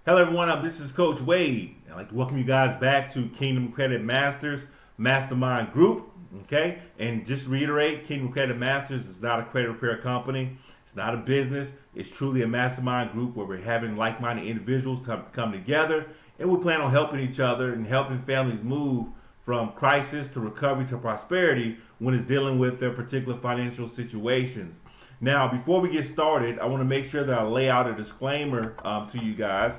Hello, everyone. This is Coach Wade. I'd like to welcome you guys back to Kingdom Credit Masters Mastermind Group. Okay, and just to reiterate, Kingdom Credit Masters is not a credit repair company. It's not a business. It's truly a mastermind group where we're having like-minded individuals come together, and we plan on helping each other and helping families move from crisis to recovery to prosperity when it's dealing with their particular financial situations. Now, before we get started, I want to make sure that I lay out a disclaimer to you guys.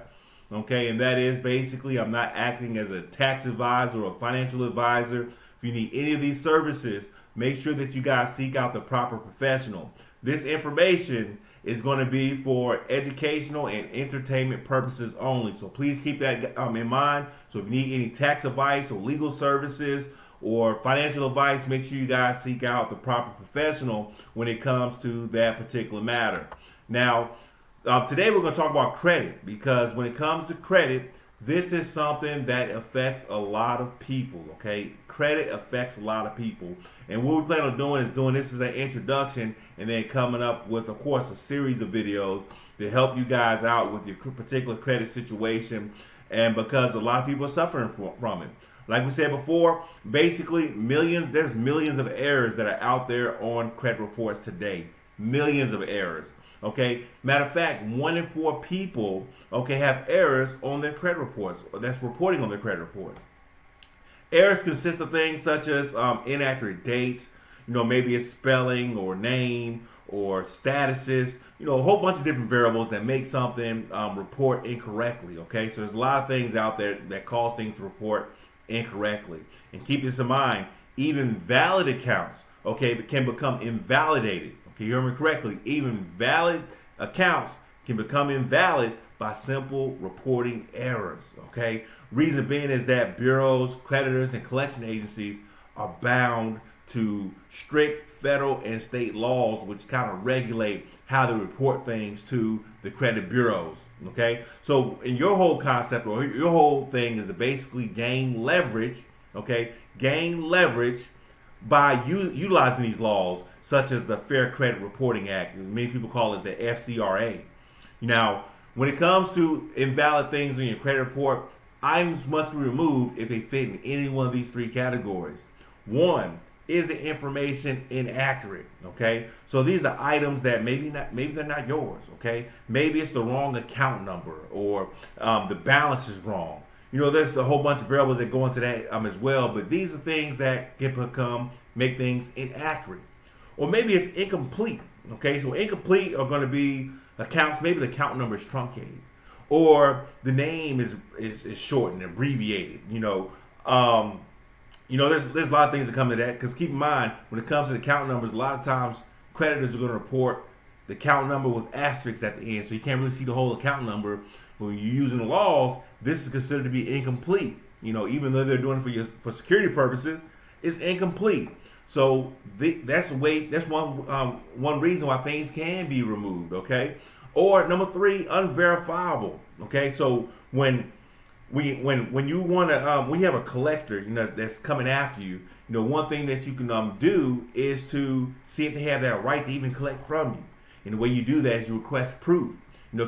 Okay, and that is basically I'm not acting as a tax advisor or a financial advisor. If you need any of these services, make sure that you guys seek out the proper professional. This information is going to be for educational and entertainment purposes only. So please keep that in mind. So if you need any tax advice or legal services or financial advice, make sure you guys seek out the proper professional when it comes to that particular matter. Now, today we're going to talk about credit because when it comes to credit, this is something that affects a lot of people. Okay, credit affects a lot of people, and what we plan on doing is doing this as an introduction, and then coming up with, of course, a series of videos to help you guys out with your particular credit situation, and because a lot of people are suffering from it. Like we said before, basically there's millions of errors that are out there on credit reports today. Millions of errors. Okay. Matter of fact, 1 in 4 people, have errors on their credit reports. That's reporting on their credit reports. Errors consist of things such as inaccurate dates. Maybe it's spelling or name or statuses. A whole bunch of different variables that make something report incorrectly. Okay. So there's a lot of things out there that cause things to report incorrectly. And keep this in mind, even valid accounts, can become invalidated. Okay, you hear me correctly. Even valid accounts can become invalid by simple reporting errors. Okay, reason being is that bureaus, creditors, and collection agencies are bound to strict federal and state laws which kind of regulate how they report things to the credit bureaus. Okay, so in your whole concept or your whole thing is to basically gain leverage. Okay, gain leverage by utilizing these laws, such as the Fair Credit Reporting Act. Many people call it the FCRA. Now, when it comes to invalid things in your credit report, items must be removed if they fit in any one of these 3 categories. One, is the information inaccurate? Okay, so these are items that maybe they're not yours. Okay, maybe it's the wrong account number or the balance is wrong. There's a whole bunch of variables that go into that as well, but these are things that can make things inaccurate. Or maybe it's incomplete. Okay, so incomplete are going to be accounts, maybe the account number is truncated. Or the name is shortened, abbreviated. There's a lot of things that come to that, because keep in mind, when it comes to the account numbers, a lot of times creditors are going to report the account number with asterisks at the end, so you can't really see the whole account number. When you're using the laws, this is considered to be incomplete. Even though they're doing it for security purposes, it's incomplete. So that's one reason why things can be removed. Okay, or number 3, unverifiable. Okay, so when you want to when you have a collector that's coming after you, one thing that you can do is to see if they have that right to even collect from you. And the way you do that is you request proof.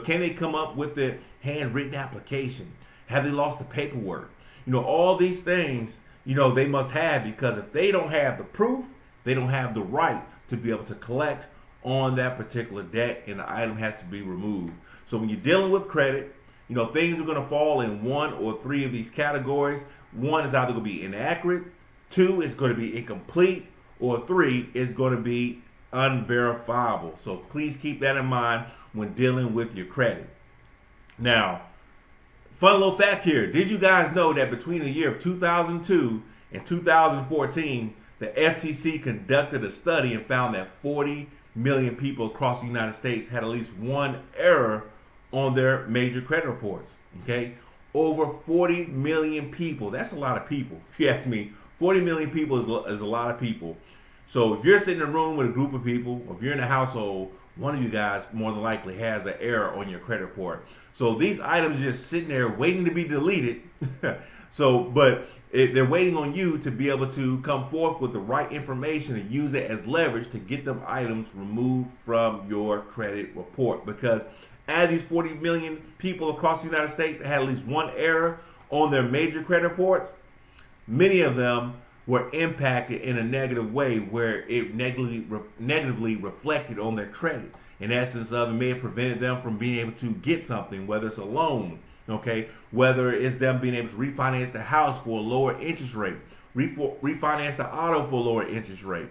Can they come up with the handwritten application? Have they lost the paperwork? All these things, they must have, because if they don't have the proof, they don't have the right to be able to collect on that particular debt, and the item has to be removed. So when you're dealing with credit, things are going to fall in 1 or 3 of these categories. 1 is either going to be inaccurate, 2 is going to be incomplete, or 3 is going to be unverifiable. So please keep that in mind when dealing with your credit. Now, fun little fact here. Did you guys know that between the year of 2002 and 2014, the FTC conducted a study and found that 40 million people across the United States had at least one error on their major credit reports? Okay, over 40 million people. That's a lot of people. If you ask me, 40 million people is a lot of people. So if you're sitting in a room with a group of people, or if you're in a household, one of you guys more than likely has an error on your credit report. So these items are just sitting there waiting to be deleted. They're waiting on you to be able to come forth with the right information and use it as leverage to get them items removed from your credit report. Because Out of these 40 million people across the United States that had at least one error on their major credit reports, many of them were impacted in a negative way where it negatively reflected on their credit. In essence of it may have prevented them from being able to get something, whether it's a loan, okay, whether it's them being able to refinance the house for a lower interest rate, refinance the auto for a lower interest rate.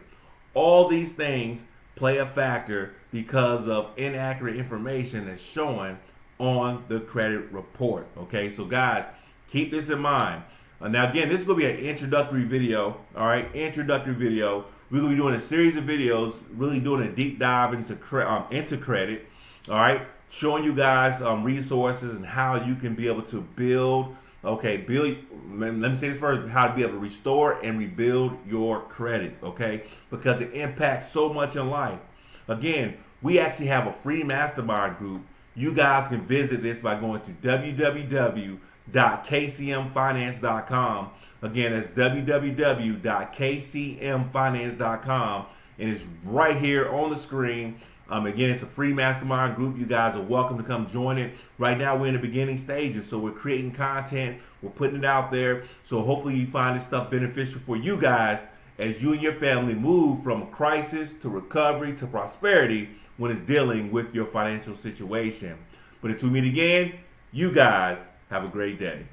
All these things play a factor because of inaccurate information that's showing on the credit report. Okay, so guys, keep this in mind. Now again, this is going to be an introductory video. All right, introductory video. We're going to be doing a series of videos, really doing a deep dive into credit. All right, showing you guys resources and how you can be able to build. Okay, let me say this first: how to be able to restore and rebuild your credit. Okay, because it impacts so much in life. Again, we actually have a free mastermind group. You guys can visit this by going to www.kcmfinance.com. Again, that's www.kcmfinance.com, and it's right here on the screen. Again, it's a free mastermind group. You guys are welcome to come join it. Right now, we're in the beginning stages, so we're creating content. We're putting it out there. So hopefully you find this stuff beneficial for you guys as you and your family move from crisis to recovery to prosperity when it's dealing with your financial situation. But until we meet again, you guys have a great day.